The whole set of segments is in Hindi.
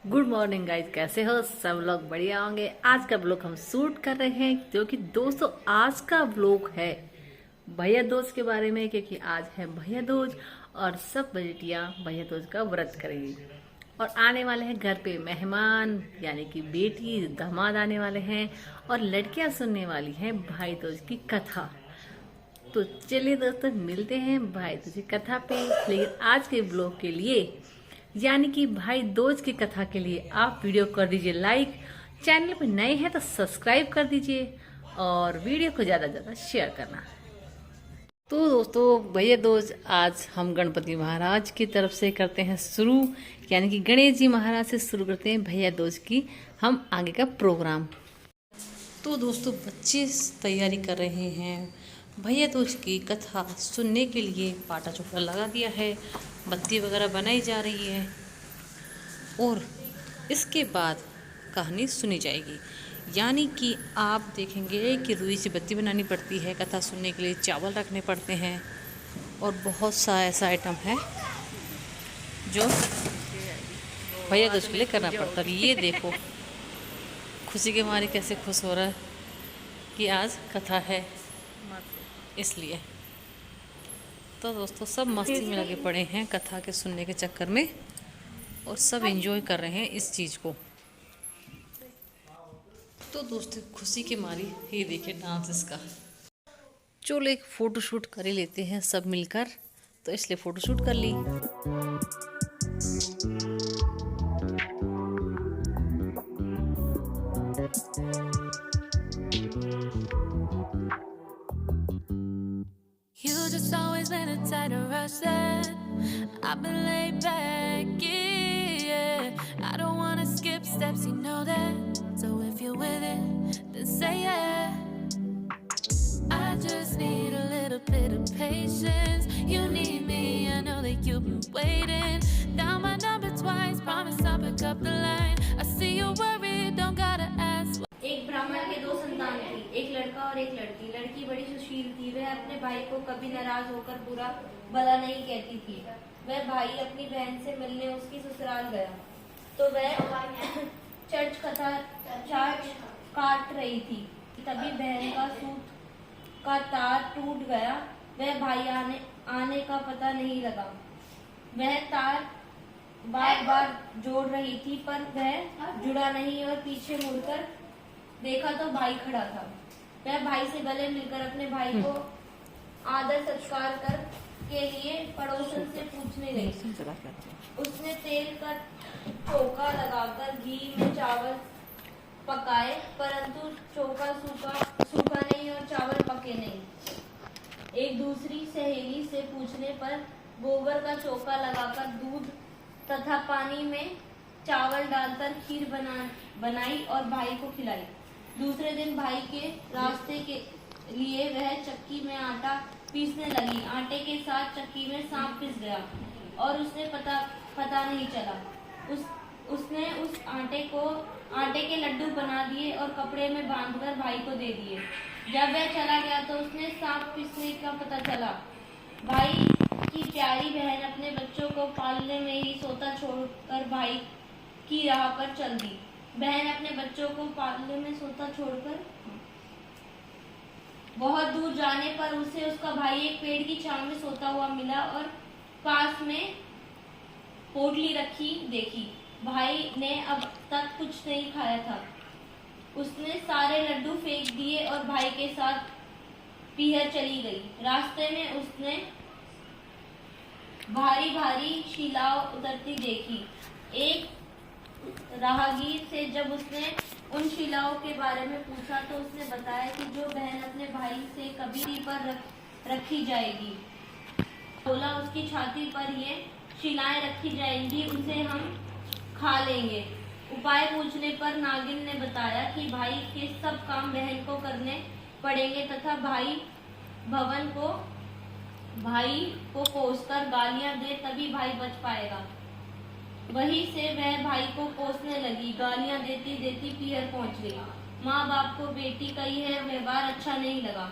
गुड मॉर्निंग गाइज, कैसे हो सब लोग? बढ़िया होंगे। आज का ब्लॉग हम शूट कर रहे हैं क्योंकि दोस्तों आज का ब्लॉग है भैया दूज के बारे में, क्योंकि आज है भैया दूज और सब बेटियां भैया दूज का व्रत करेंगी और आने वाले हैं घर पे मेहमान, यानी कि बेटी दामाद आने वाले हैं और लड़कियां सुनने वाली हैं भाई दूज की कथा। तो चलिए दोस्तों मिलते हैं भाई दूज की कथा पे। लेकिन आज के ब्लॉग के लिए यानी कि भाई दूज की कथा के लिए आप वीडियो कर दीजिए लाइक, चैनल पे नए हैं तो सब्सक्राइब कर दीजिए और वीडियो को ज़्यादा से ज़्यादा शेयर करना। तो दोस्तों भैया दूज आज हम गणपति महाराज की तरफ से करते हैं शुरू, यानी कि गणेश जी महाराज से शुरू करते हैं भैया दूज की हम आगे का प्रोग्राम। तो दोस्तों बच्चे तैयारी कर रहे हैं भैया दूज की कथा सुनने के लिए। पाटा चोखा लगा दिया है, बत्ती वगैरह बनाई जा रही है और इसके बाद कहानी सुनी जाएगी। यानी कि आप देखेंगे कि रुई से बत्ती बनानी पड़ती है कथा सुनने के लिए, चावल रखने पड़ते हैं और बहुत सा ऐसा आइटम है जो भैया दूज के लिए करना पड़ता है। ये देखो खुशी के मारे कैसे खुश हो रहा है कि आज कथा है, इसलिए तो दोस्तों सब मस्ती में लगे पड़े हैं कथा के सुनने के चक्कर में और सब एंजॉय कर रहे हैं इस चीज़ को। तो दोस्तों खुशी के मारी ये देखिए डांस इसका। चलो एक फ़ोटो शूट कर ही लेते हैं सब मिलकर, तो इसलिए फ़ोटो शूट कर ली। You just always been a tighter rush that I've been laid back, yeah. I don't wanna skip steps, you know that. So if you're with it, then say yeah. I just need a little bit of patience. You need me, I know that you've been waiting. Down my number twice, promise I'll pick up the line. I see you worried, don't gotta ask. एक ब्राह्मण के दो संतान थी, एक लड़का और एक लड़की। लड़की बड़ी सुशील थी, वह अपने भाई को कभी नाराज होकर बुरा भला नहीं कहती थी। वह भाई अपनी बहन से मिलने उसकी ससुराल गया तो वह चर्च काट रही थी। तभी बहन का सूत का तार टूट गया। वह भाई आने का पता नहीं लगा। वह तार बार बार जोड़ रही थी पर वह जुड़ा नहीं और पीछे मुड़कर देखा तो भाई खड़ा था। वह भाई से गले मिलकर अपने भाई को आदर सत्कार कर के लिए पड़ोसन से पूछने लगी। उसने तेल का चौका लगाकर घी में चावल पकाए, परंतु चौका सूखा नहीं और चावल पके नहीं। एक दूसरी सहेली से पूछने पर गोबर का चौका लगाकर दूध तथा पानी में चावल डालकर खीर बनाई और भाई को खिलाई। दूसरे दिन भाई के रास्ते के लिए वह चक्की में आटा पीसने लगी। आटे के साथ चक्की में सांप पिस गया और उसने पता नहीं चला। उसने उस आटे के लड्डू बना दिए और कपड़े में बांधकर भाई को दे दिए। जब वह चला गया तो उसने सांप पिसने का पता चला। भाई की प्यारी बहन अपने बच्चों को पालने में ही सोता छोड़कर भाई की राह पर चल दी। बहन अपने बच्चों को पालने में सोता छोड़कर बहुत दूर जाने पर उसे उसका भाई एक पेड़ की छांव में सोता हुआ मिला और पास में पोटली रखी देखी। भाई ने अब तक कुछ नहीं खाया था। उसने सारे लड्डू फेंक दिए और भाई के साथ पीहर चली गई। रास्ते में उसने भारी भारी शिलाएं उतरती देखी। एक राहगीर से जब उसने उन शिलाओं के बारे में पूछा तो उसने बताया कि जो बहन अपने भाई से कभी पर रखी जाएगी। बोला उसकी छाती पर ये शिलाएं रखी जाएंगी, उसे हम खा लेंगे। उपाय पूछने पर नागिन ने बताया कि भाई के सब काम बहन को करने पड़ेंगे तथा भाई को कोसकर गालियां दे तभी भाई बच पाएगा। वहीं से वह भाई को कोसने लगी। गालियां देती देती पीहर पहुंच गई। माँ बाप को बेटी का यह व्यवहार अच्छा नहीं लगा।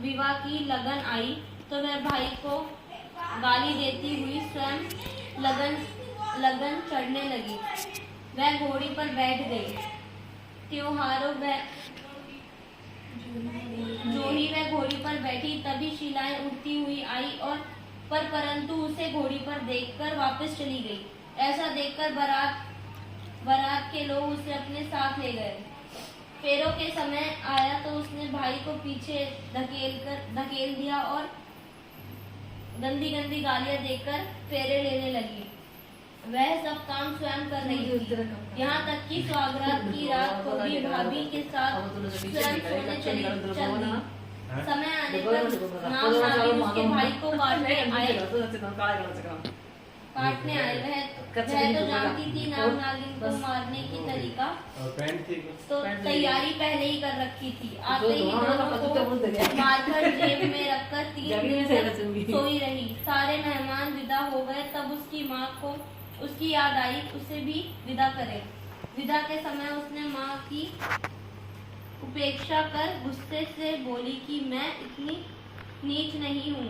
विवाह की लगन आई तो वह भाई को गाली देती हुई स्वयं लगन लगन चढ़ने लगी। वह घोड़ी पर बैठ गई। त्योहारों जो ही वह घोड़ी पर बैठी तभी शीलाएं उड़ती हुई आई और परंतु उसे घोड़ी पर देखकर वापस चली गई। ऐसा देखकर बारात के लोग उसे अपने साथ ले गए। फेरों के समय आया तो उसने भाई को पीछे धकेल दिया और गंदी गंदी गालियां देकर फेरे लेने लगी। वह सब काम स्वयं कर रही थी। यहाँ तक कि स्वागरात की रात को भी भाभी के साथ स्वयं सोने चल दी। समय आने पर नाग नागिन उसके भाई को काटने आए। वह तो जानती थी नाग नागिन को मारने की तरीका, तो तैयारी पहले ही कर रखी थी। आते ही दोनों को मारकर जेब में रखकर 3 दिन तक सोई रही। सारे मेहमान विदा हो गए तब उसकी माँ को उसकी याद आई उसे भी विदा करे। विदा के समय उसने माँ की उपेक्षा कर गुस्से से बोली कि मैं इतनी नीच नहीं हूँ।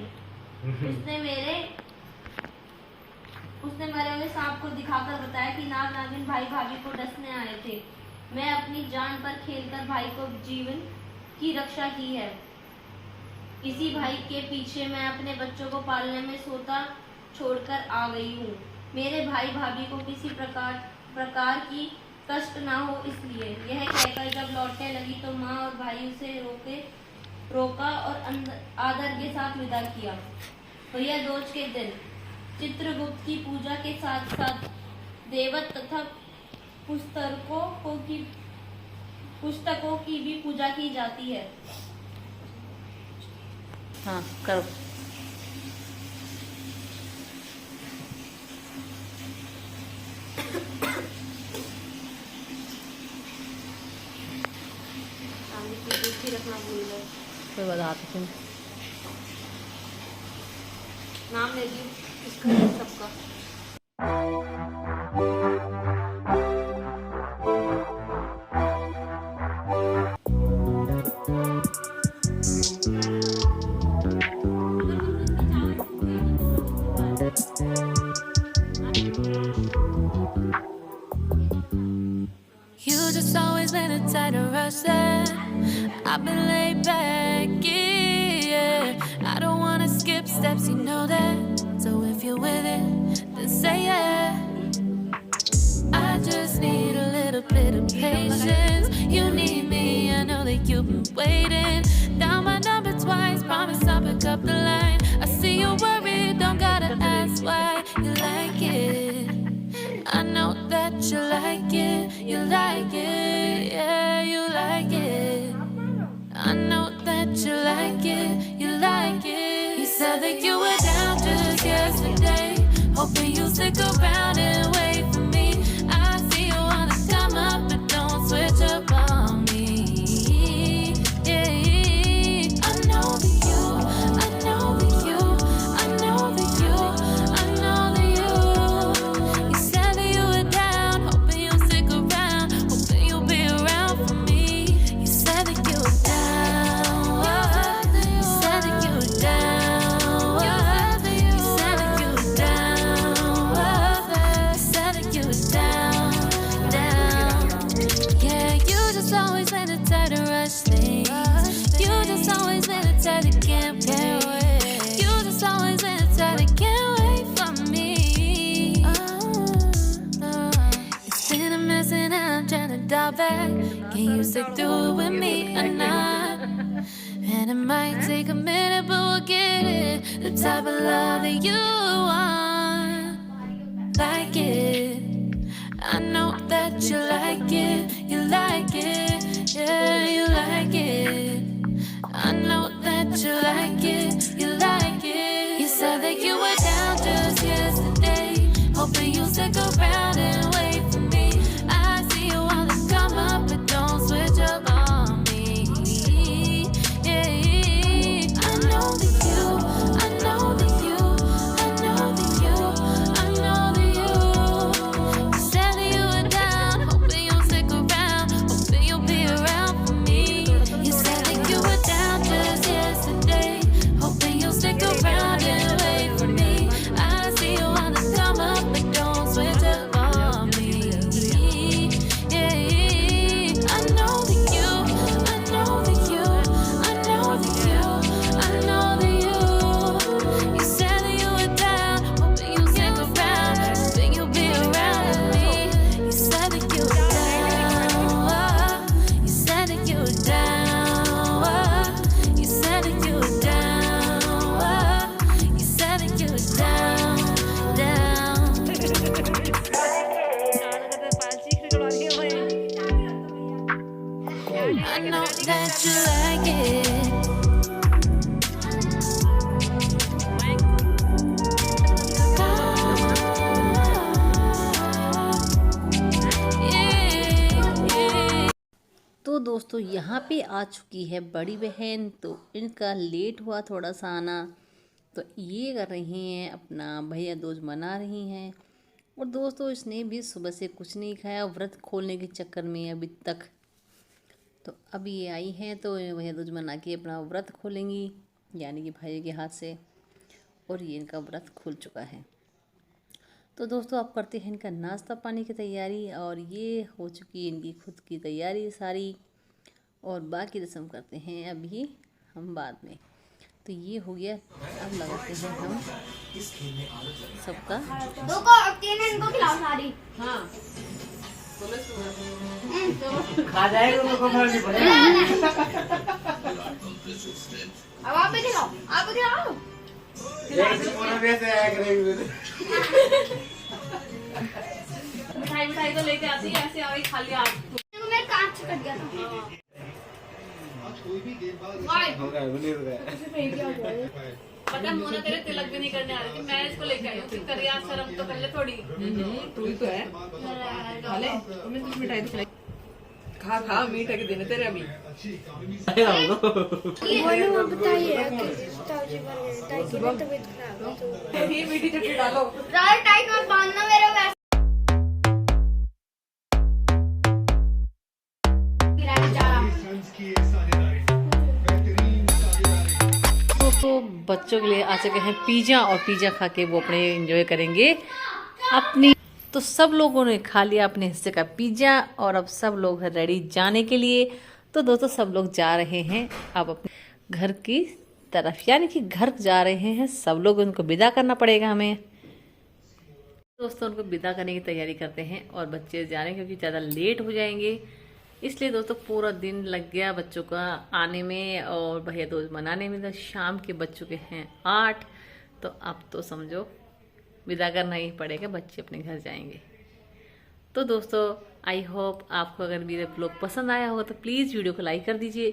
उसने मरे हुए सांप को दिखाकर बताया कि नाग नागिन भाई भाभी को डसने आए थे। मैं अपनी जान पर खेलकर भाई को जीवन की रक्षा की है। इसी भाई के पीछे मैं अपने बच्चों को पालने में सोता छोड़कर आ गई हूँ। मेरे भाई भाभी को किसी प्रकार की कष्ट ना हो इसलिए। यह कहकर जब लौटने लगी तो माँ और भाई उसे रोका और आदर के साथ विदा किया। भैया दूज के दिन चित्रगुप्त की पूजा के साथ साथ देवत तथा पुस्तकों की भी पूजा की जाती है। हाँ करो। रखना भूल गए। कोई बात नहीं। नाम ले दी इसका सबका। You just always been a tighter rush that I've been laid back, yeah. I don't wanna skip steps, you know that. So if you're with it, then say yeah. I just need a little bit of patience. You need me, I know that you've been waiting. Down my number twice, promise I'll pick up the line. I see you worried, don't gotta ask why. You like it, I know that you like it. You like it, yeah, you like it. I know that you like it, you like it. You said that you were down just yesterday, hoping you'll stick around and wait for me. I see you wanna come up, but don't switch up on me. Yeah, I know that you, I know that you, I know that you, I know that you. You said that you were down, hoping you'll stick around, hoping you'll be around for me. You said that you were down, you said that you were down, you said that you were down, you said that you were down, down. Yeah, you just always been a type to rush things. You just always been a type that can't wait. You just always been a type that can't wait for me. It's been a mess and I'm trying to dial back. Can you stick through it with me or not? And it might take a minute, but we'll get it. The type of love that you want, like it. I know that you like it, you like it, yeah, you like it. I know that you like it, you like it. You said that you were down just yesterday, hoping you'll stick around and wait for me. I see you wanna come up, but don't switch up on me. Yeah, I know that you, I know that you, I know that you, I know that you. You said that you were down, hoping you'll stick around, hoping you'll be around for me. You said that you were down just yesterday, bet you like it. तो दोस्तों यहाँ पे आ चुकी है बड़ी बहन, तो इनका लेट हुआ थोड़ा सा आना, तो ये कर रही हैं अपना भैया दूज मना रही हैं। और दोस्तों इसने भी सुबह से कुछ नहीं खाया व्रत खोलने के चक्कर में अभी तक। तो अब ये आई हैं तो भैया दूज मना के अपना व्रत खोलेंगी, यानी कि भाई के हाथ से, और ये इनका व्रत खुल चुका है। तो दोस्तों आप करते हैं इनका नाश्ता पानी की तैयारी, और ये हो चुकी है इनकी खुद की तैयारी सारी, और बाकी रस्म करते हैं अभी हम बाद में। तो ये हो गया, अब लगाते हैं हम सबका। दो को तीन इनको खिलाओ सारी। हाँ खा जाएगा तो कमर नहीं पड़ेगा। अब आप भी खिलाओ, आप भी खिलाओ। मिठाई तो लेके आती है, ऐसे और खा लिया आप। मेरे कांच कट गया था। पता है मोना तेरे तिलक भी नहीं करने आ रही थी, मैं इसको लेके आई हूँ। करिया शर्म तो पहले थोड़ी। तू ही तो है। खा ले, तुमने कुछ मिठाई तो खिलाई। खा खा, मीठा के देने तेरे अभी। ये मीठी चटनी डालो। टाइट मत बांधना मेरे वैसे। तो बच्चों के लिए आ चुके हैं पिज़्ज़ा, और पिज़्ज़ा खा के वो अपने एंजॉय करेंगे अपनी। तो सब लोगों ने खा लिया अपने हिस्से का पिज़्ज़ा, और अब सब लोग हैं रेडी जाने के लिए। तो दोस्तों सब लोग जा रहे हैं अब अपने घर की तरफ, यानी कि घर जा रहे हैं सब लोग। उनको विदा करना पड़ेगा हमें। दोस्तों उनको विदा करने की तैयारी करते हैं, और बच्चे जा रहे हैं क्योंकि ज़्यादा लेट हो जाएंगे, इसलिए दोस्तों पूरा दिन लग गया बच्चों का आने में और भैया दूज मनाने में। तो शाम के बच चुके हैं 8, तो अब तो समझो विदा करना ही पड़ेगा, बच्चे अपने घर जाएंगे। तो दोस्तों आई होप आपको अगर मेरे ब्लॉग पसंद आया होगा तो प्लीज़ वीडियो को लाइक कर दीजिए।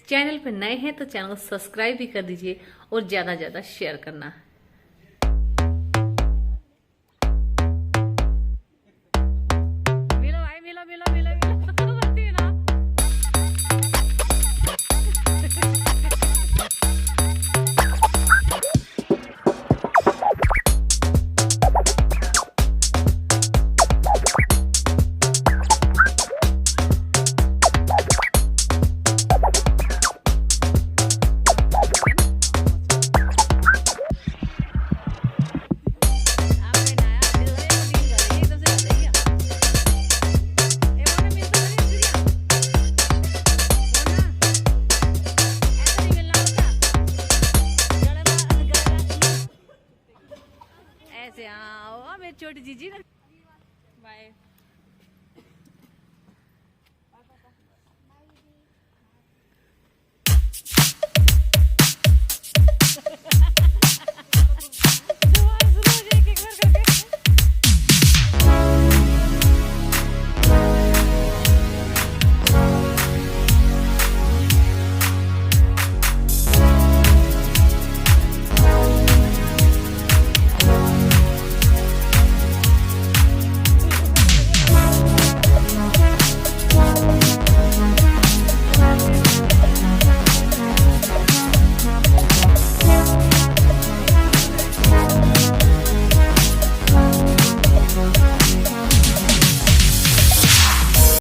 चैनल पर नए हैं तो चैनल को सब्सक्राइब भी कर दीजिए, और ज़्यादा से ज़्यादा शेयर करना।